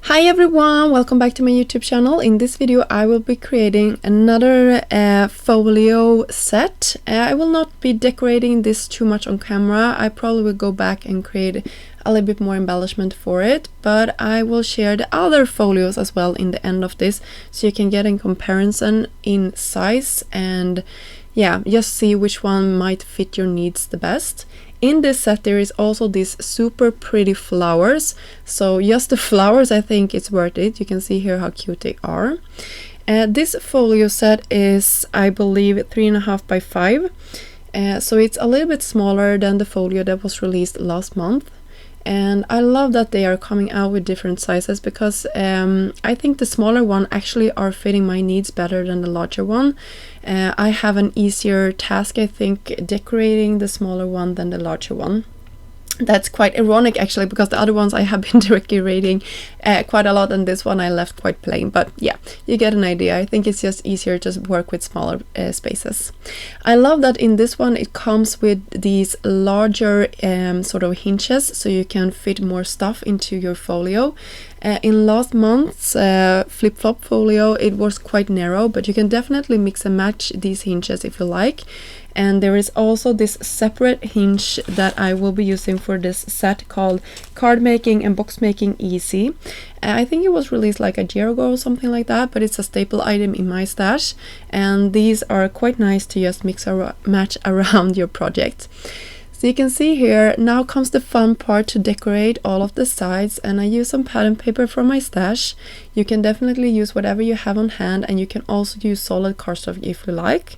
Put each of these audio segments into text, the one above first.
Hi everyone, welcome back to my YouTube channel. In this video I will be creating another folio set. I will not be decorating this too much on camera. I probably will go back and create a little bit more embellishment for it, but I will share the other folios as well in the end of this, so you can get a comparison in size and yeah, just see which one might fit your needs the best. In this set there is also these super pretty flowers, so just the flowers I think it's worth it. You can see here how cute they are. This folio set is, I believe, 3.5 by 5, so it's a little bit smaller than the folio that was released last month. And I love that they are coming out with different sizes because I think the smaller one actually are fitting my needs better than the larger one. I have an easier task, I think, decorating the smaller one than the larger one. That's quite ironic actually, because the other ones I have been decorating quite a lot, and this one I left quite plain. But yeah, you get an idea. I think it's just easier to work with smaller spaces. I love that in this one it comes with these larger sort of hinges, so you can fit more stuff into your folio. In last month's flip-flop folio it was quite narrow, but you can definitely mix and match these hinges if you like. And there is also this separate hinge that I will be using for this set called Card Making and Box Making Easy. I think it was released like a year ago or something like that, but it's a staple item in my stash, and these are quite nice to just mix or match around your project. So you can see here, now comes the fun part to decorate all of the sides, and I use some pattern paper from my stash. You can definitely use whatever you have on hand, and you can also use solid cardstock if you like.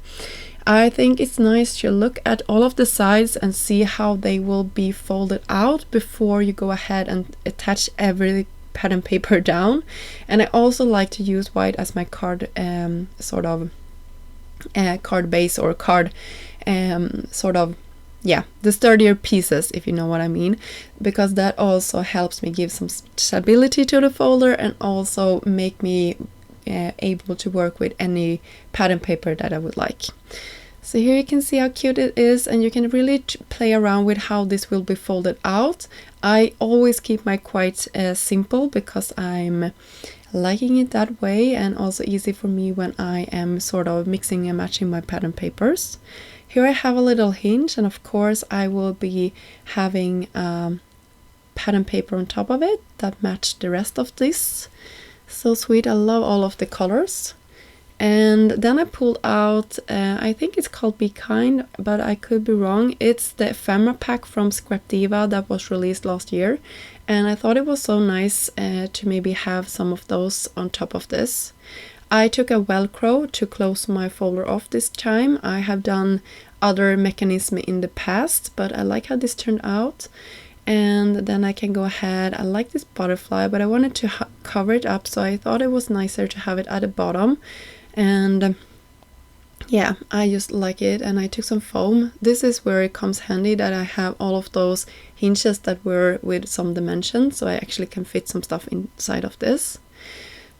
I think it's nice to look at all of the sides and see how they will be folded out before you go ahead and attach every pattern paper down. And I also like to use white as my card sort of card base, or card sort of, yeah, the sturdier pieces, if you know what I mean, because that also helps me give some stability to the folder and also make me able to work with any pattern paper that I would like. So here you can see how cute it is, and you can really play around with how this will be folded out. I always keep my quite simple because I'm liking it that way, and also easy for me when I am sort of mixing and matching my pattern papers. Here I have a little hinge, and of course I will be having pattern paper on top of it that match the rest of this. So sweet, I love all of the colors. And then I pulled out, I think it's called Be Kind, but I could be wrong. It's the ephemera pack from Diva that was released last year. And I thought it was so nice to maybe have some of those on top of this. I took a Velcro to close my folder off this time. I have done other mechanism in the past, but I like how this turned out. And then I can go ahead, I like this butterfly, but I wanted to cover it up, so I thought it was nicer to have it at the bottom. And yeah, I just like it, and I took some foam. This is where it comes handy that I have all of those hinges that were with some dimensions, so I actually can fit some stuff inside of this.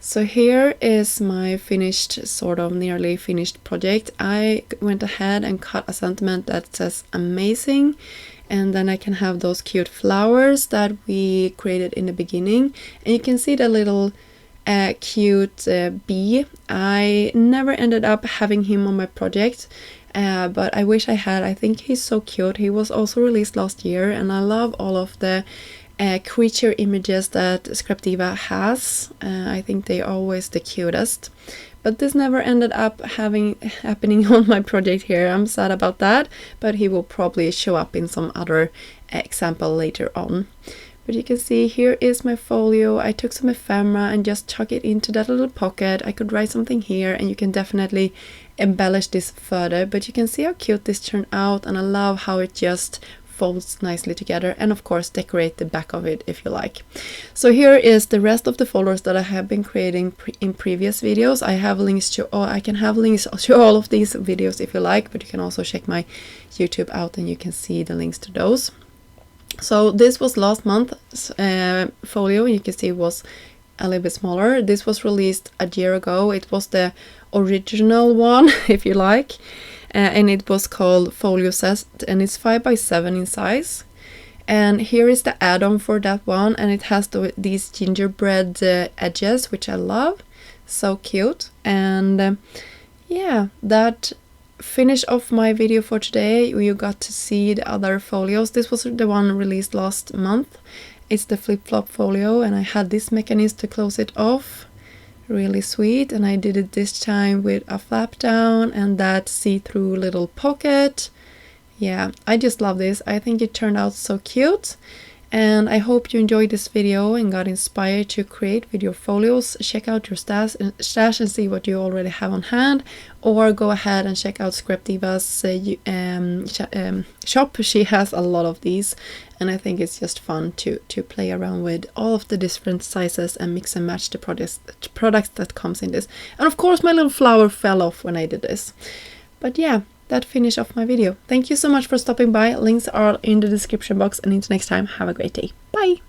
So here is my finished, sort of nearly finished project. I went ahead and cut a sentiment that says amazing, and then I can have those cute flowers that we created in the beginning. And you can see the little cute bee. I never ended up having him on my project, but I wish I had. I think he's so cute. He was also released last year, and I love all of the creature images that Diva has. I think they're always the cutest. But this never ended up happening on my project here. I'm sad about that, but he will probably show up in some other example later on. But you can see here is my folio. I took some ephemera and just tuck it into that little pocket. I could write something here, and you can definitely embellish this further. But you can see how cute this turned out, and I love how it just folds nicely together, and of course decorate the back of it if you like. So here is the rest of the folders that I have been creating in previous videos. I have links to all, I can have links to all of these videos if you like, but you can also check my YouTube out and you can see the links to those. So this was last month's folio. You can see it was a little bit smaller. This was released a year ago. It was the original one if you like. And it was called Folio Set, and it's 5 by 7 in size. And here is the add-on for that one, and it has these gingerbread edges, which I love. So cute. And yeah, that finish off my video for today. You got to see the other folios. This was the one released last month. It's the flip-flop folio, and I had this mechanism to close it off. Really sweet. And I did it this time with a flap down and that see-through little pocket. Yeah, I just love this. I think it turned out so cute. And I hope you enjoyed this video and got inspired to create with your folios. Check out your stash and see what you already have on hand, or go ahead and check out Scrap Diva's shop. She has a lot of these, and I think it's just fun to play around with all of the different sizes and mix and match the products that comes in this. And of course my little flower fell off when I did this. But yeah, that finished off my video. Thank you so much for stopping by. Links are in the description box, and until next time, have a great day. Bye!